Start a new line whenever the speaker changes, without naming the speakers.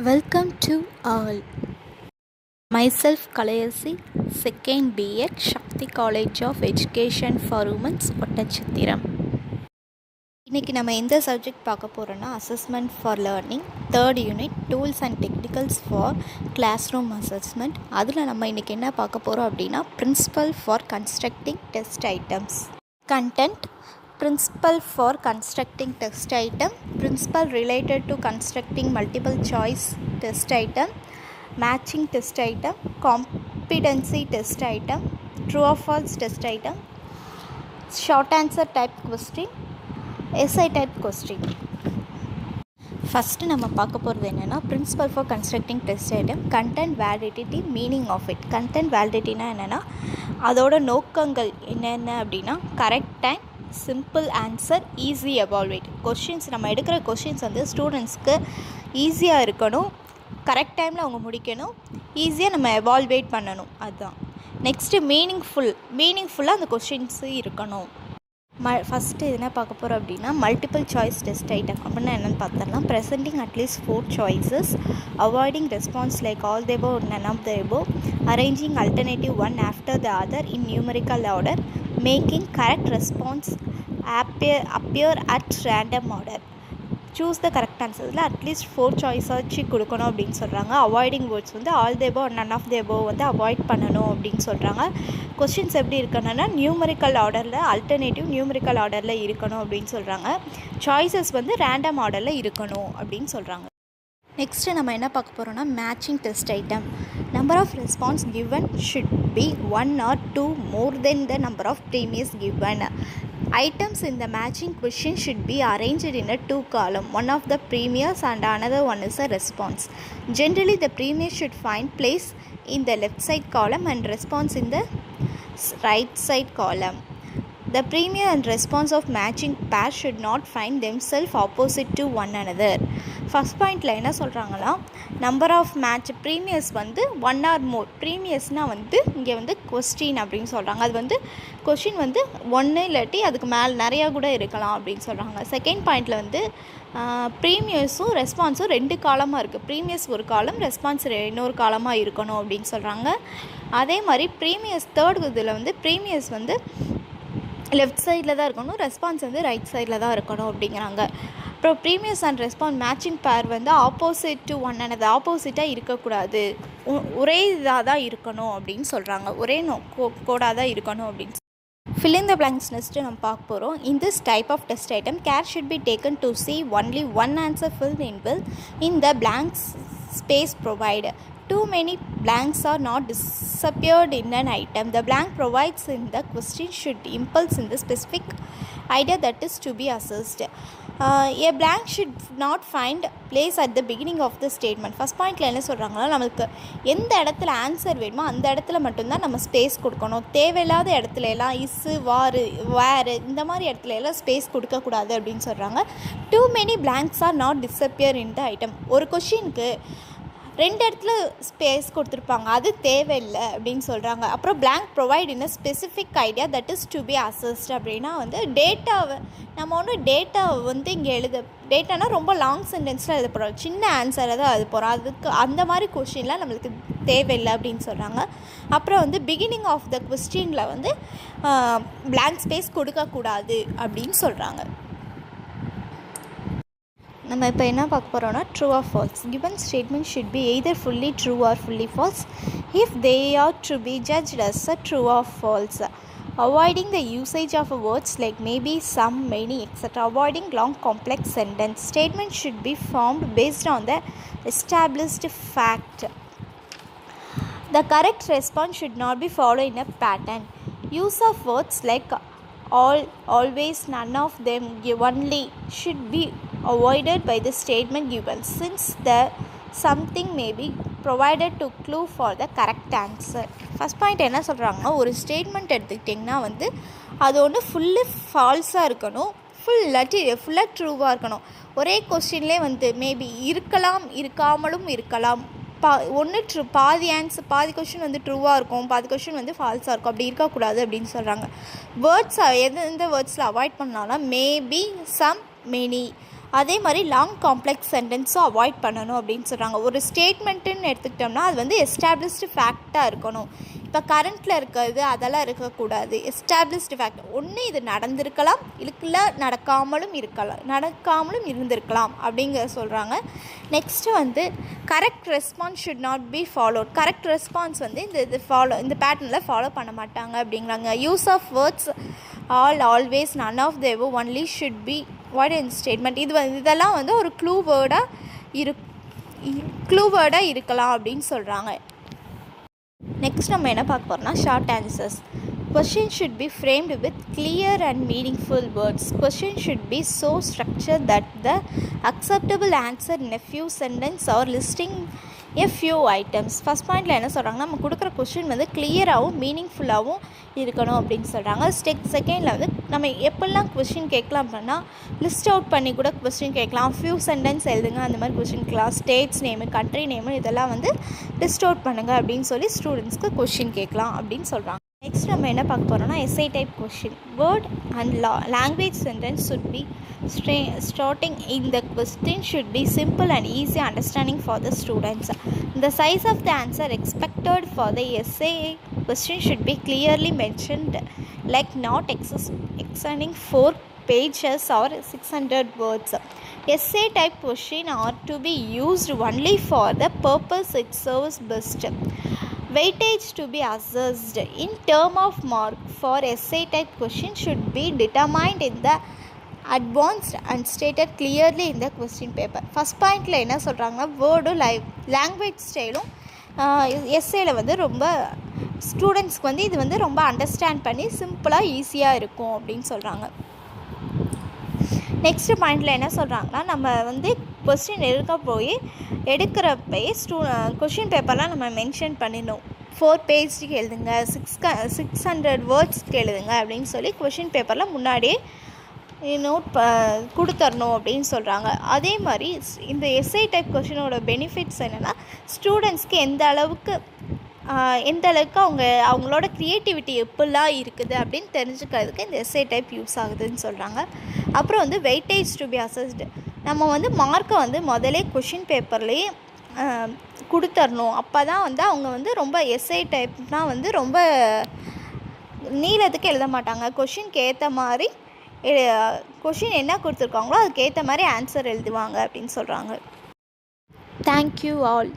Welcome to all. Myself Kalayasi, 2nd B.Ed, Shakti College of Education for Women's, Ottachithiram. இன்றைக்கி நம்ம எந்த subject பார்க்க போகிறோன்னா assessment for learning 3rd unit tools and technicals for classroom assessment. அதில் நம்ம இன்றைக்கி என்ன பார்க்க போகிறோம் அப்படின்னா principle for constructing test items. Content: Principle for constructing test item, principle related to constructing multiple choice test item, matching test item, competency test item, true or false test item, short answer type question, essay type question. First நம்ம பார்க்க போகிறது என்னென்னா principle for constructing test item, content validity, meaning of it. Content வேலிடிட்டினா என்னென்னா அதோட நோக்கங்கள் என்னென்ன அப்படின்னா correct time, simple answer, easy evaluate. Questions நம்ம எடுக்கிற கொஷின்ஸ் வந்து ஸ்டூடெண்ட்ஸ்க்கு ஈஸியாக இருக்கணும், கரெக்ட் டைமில் அவங்க முடிக்கணும், ஈஸியாக நம்ம எவால்வேட் பண்ணணும். அதுதான். நெக்ஸ்ட்டு மீனிங்ஃபுல்லாக அந்த கொஷின்ஸு இருக்கணும். ஃபஸ்ட்டு என்ன பார்க்க போகிறோம் அப்படின்னா மல்டிபிள் சாய்ஸ் டெஸ்ட் ஐட்டம் அப்படின்னா என்னென்னு பார்த்தோம்னா presenting at least 4 choices, avoiding response like all the above, none of the above, arranging alternative one after the other in numerical order, making correct response appear at random order, choose the correct answer. இதில் at least 4 choice வச்சு கொடுக்கணும் அப்படின்னு சொல்கிறாங்க. Avoiding words வந்து all the above, none of the above வந்து avoid பண்ணணும் அப்படின்னு சொல்கிறாங்க. கொஸ்டின்ஸ் எப்படி இருக்கணும்னா நியூமரிக்கல் ஆர்டரில், அல்டர்னேட்டிவ் நியூமரிக்கல் ஆர்டரில் இருக்கணும் அப்படின்னு சொல்கிறாங்க. சாய்ஸஸ் வந்து ரேண்டம் ஆர்டரில் இருக்கணும் அப்படின்னு சொல்கிறாங்க. நெக்ஸ்ட்டு நம்ம என்ன பார்க்க போகிறோம்னா matching test item. Number of response given should be 1 or 2 more than the number of previous given. Items in the matching question should be arranged in a 2 column. One of the previous and another one is a response. Generally, the previous should find place in the left side column and response in the right side column. The previous and response of matching pair should not find themselves opposite to one another. First பாயிண்டில் என்ன சொல்கிறாங்கன்னா number of match ப்ரீமியஸ் வந்து 1 or more. ப்ரீமியஸ்னால் வந்து இங்கே வந்து question அப்படின்னு சொல்கிறாங்க. அது வந்து கொஸ்டின் வந்து 1 இல்லாட்டி அதுக்கு மேலே நிறையா கூட இருக்கலாம் அப்படின்னு சொல்கிறாங்க. செகண்ட் பாயிண்டில் வந்து ப்ரீமியஸும் ரெஸ்பான்ஸும் 2 காலமாக இருக்குது. ப்ரீமியஸ் ஒரு காலம், ரெஸ்பான்ஸ் இன்னொரு காலமாக இருக்கணும் அப்படின்னு சொல்கிறாங்க. அதே மாதிரி ப்ரீமியஸ் தேர்ட் இதில் வந்து ப்ரீமியஸ் வந்து லெஃப்ட் சைடில் தான் இருக்கணும், ரெஸ்பான்ஸ் வந்து ரைட் சைடில் தான் இருக்கணும் அப்படிங்கிறாங்க. அப்புறம் ப்ரீமியஸ் அண்ட் ரெஸ்பான்ஸ் மேட்சிங் பேர் வந்து ஆப்போசிட் டு ஒன் another, ஆப்போசிட்டாக இருக்கக்கூடாது, ஒரே இதாக தான் இருக்கணும் அப்படின்னு சொல்கிறாங்க. ஒரே கோடாக தான் இருக்கணும் அப்படின்னு. Fill in the blanks next நம்ம பார்க்க போகிறோம். In this type of test item, care should be taken to see only one answer filled in the blank space provided. Too many blanks are not disappeared in an item. The blank provides in the question should impulse in the specific idea that is to be assessed. A blank should not find place at the beginning of the statement. First பாயிண்டில் என்ன சொல்கிறாங்கன்னா நம்மளுக்கு எந்த இடத்துல answer வேணுமோ அந்த இடத்துல மட்டும்தான் நம்ம ஸ்பேஸ் கொடுக்கணும். தேவையில்லாத இடத்துல எல்லாம் இஸ்ஸு, வேறு இந்த மாதிரி இடத்துல எல்லாம் ஸ்பேஸ் கொடுக்கக்கூடாது அப்படின்னு சொல்கிறாங்க. Too many blanks are not disappear in the item. ஒரு கொஷினுக்கு 2 இடத்துல ஸ்பேஸ் கொடுத்துருப்பாங்க, அது தேவையில்லை அப்படின்னு சொல்கிறாங்க. அப்புறம் blank provide in a specific idea that is to be assessed. அப்படின்னா வந்து டேட்டாவை நம்ம டேட்டாவை வந்து இங்கே டேட்டானா ரொம்ப லாங் சென்டென்ஸில் எழுத போகிறோம், சின்ன ஆன்சரை தான் எழுத போகிறோம். அதுக்கு அந்த மாதிரி கொஷின்லாம் நம்மளுக்கு தேவையில்லை அப்படின்னு சொல்கிறாங்க. அப்புறம் வந்து பிகினிங் ஆஃப் த கொஸ்டினில் வந்து blank ஸ்பேஸ் கொடுக்கக்கூடாது அப்படின்னு சொல்கிறாங்க. நம்ம இப்போ என்ன பார்க்க போகிறோன்னா true or false. Given statement should be either fully true or fully false. If they are to be judged as a true or false. Avoiding the usage of words like maybe, some, many, etc. Avoiding long complex sentence. Statement should be formed based on the established fact. The correct response should not be followed in a pattern. Use of words like all, always, none of them, only should be avoided by the statement given, since the something may be provided to clue for the correct answer. First point என்ன சொல்கிறாங்கன்னா ஒரு statement எடுத்துக்கிட்டிங்கன்னா வந்து அது ஒன்று full ஃபால்ஸாக இருக்கணும், ஃபுல்லாக ட்ரூவாக இருக்கணும். ஒரே கொஸ்டின்லேயே வந்து மேபி இருக்கலாம், இருக்காமலும் இருக்கலாம். ஒன்று பாதி கொஷின் வந்து ட்ரூவாக இருக்கும், பாதி கொஷின் வந்து ஃபால்ஸாக இருக்கும். அப்படி இருக்கக்கூடாது அப்படின்னு சொல்கிறாங்க. வேர்ட்ஸ் எந்த வேர்ட்ஸில் அவாய்ட் பண்ணாலும் மேபி, சம், மெனி, அதே மாதிரி லாங் காம்ப்ளெக்ஸ் சென்டென்ஸும் அவாய்ட் பண்ணணும் அப்படின்னு சொல்கிறாங்க. ஒரு ஸ்டேட்மெண்ட்டுன்னு எடுத்துக்கிட்டோம்னா அது வந்து எஸ்டாப்ளிஷ்டு ஃபேக்டாக இருக்கணும். இப்போ கரண்ட்டில் இருக்கிறது அதெல்லாம் இருக்கக்கூடாது. எஸ்டாப்ளிஷ்டு ஃபேக்ட் ஒன்று இது நடந்திருக்கலாம், இல்லை நடக்காமலும் இருந்திருக்கலாம் அப்படிங்கிற சொல்கிறாங்க. நெக்ஸ்ட்டு வந்து correct response should not be followed. Correct response வந்து இந்த பேட்டர்னில் ஃபாலோ பண்ண மாட்டாங்க அப்படிங்கிறாங்க. Use of words always none of the above only should be what in statement. இதெல்லாம் வந்து ஒரு க்ளூ வேர்டாக இருக்கலாம் அப்படின்னு சொல்கிறாங்க. நெக்ஸ்ட் நம்ம என்ன பார்க்க போகிறோம்னா short answers. Question should be framed with clear and meaningful words. Question should be so structured that the acceptable answer in a few sentences or listing a few items. First பாயிண்டில் என்ன சொல்கிறாங்கன்னா, நம்ம கொடுக்குற question வந்து கிளியராகவும் மீனிங்ஃபுல்லாகவும் இருக்கணும் அப்படின்னு சொல்கிறாங்க. செகண்டில் வந்து நம்ம எப்படிலாம் கொஷின் கேட்கலாம் அப்படின்னா, லிஸ்ட் அவுட் பண்ணி கூட கொஷின் கேட்கலாம். ஃபியூ சென்டென்ஸ் எழுதுங்க அந்த மாதிரி கொஷின் கேட்கலாம். ஸ்டேட்ஸ் நேமு, கண்ட்ரி நேமு இதெல்லாம் வந்து லிஸ்ட் அவுட் பண்ணுங்கள் அப்படின்னு சொல்லி ஸ்டூடெண்ட்ஸ்க்கு கொஷின் கேட்கலாம் அப்படின்னு சொல்கிறாங்க. நெக்ஸ்ட் நம்ம என்ன பார்க்க போகிறோம்னா SI type question. Word and language sentence should be starting in the question should be simple and easy understanding for the students. The size of the answer expected for the essay question should be clearly mentioned, like not exceeding 4 pages or 600 words. Essay type question are to be used only for the purpose it serves best. Weightage to be assessed in term of mark for essay type question should be determined in the advanced and stated clearly in the question paper. First பாயிண்டில் என்ன சொல்கிறாங்கன்னா, வேர்டும் language ஸ்டைலும் எஸ்ஏயில் வந்து ரொம்ப ஸ்டூடெண்ட்ஸ்க்கு வந்து இது வந்து ரொம்ப அண்டர்ஸ்டாண்ட் பண்ணி சிம்பிளாக ஈஸியாக இருக்கும் அப்படின்னு சொல்கிறாங்க. நெக்ஸ்ட்டு பாயிண்டில் என்ன சொல்கிறாங்கன்னா, நம்ம வந்து கொஸ்டின் எடுக்கிறப்பயே கொஷின் பேப்பர்லாம் நம்ம மென்ஷன் பண்ணிடணும். 4 பேஜுக்கு எழுதுங்க, 600 வேர்ட்ஸ்க்கு எழுதுங்க அப்படின்னு சொல்லி கொஷின் பேப்பரில் முன்னாடியே நோட் கொடுத்துடணும் அப்படின்னு சொல்கிறாங்க. அதே மாதிரி இந்த எஸ்ஐ டைப் கொஷினோட பெனிஃபிட்ஸ் என்னென்னா, ஸ்டூடெண்ட்ஸ்க்கு எந்த அளவுக்கு அவங்களோட க்ரியேட்டிவிட்டி எப்படிலாம் இருக்குது அப்படின்னு தெரிஞ்சுக்கிறதுக்கு இந்த எஸ்ஐ டைப் யூஸ் ஆகுதுன்னு சொல்கிறாங்க. அப்புறம் வந்து வெயிட்டேஜ் டு பி அசஸ்டு. நம்ம வந்து மார்க்கை வந்து முதலே கொஷின் பேப்பர்லேயே கொடுத்துடணும். அப்போ தான் வந்து அவங்க வந்து ரொம்ப எஸ்ஐ டைப்னால் வந்து ரொம்ப நீளத்துக்கு எழுத மாட்டாங்க. கொஷினுக்கு ஏற்ற மாதிரி கொஷின் என்ன கொடுத்துருக்காங்களோ அதுக்கு ஏற்ற மாதிரி ஆன்சர் எழுதுவாங்க அப்படின்னு சொல்கிறாங்க. Thank you all.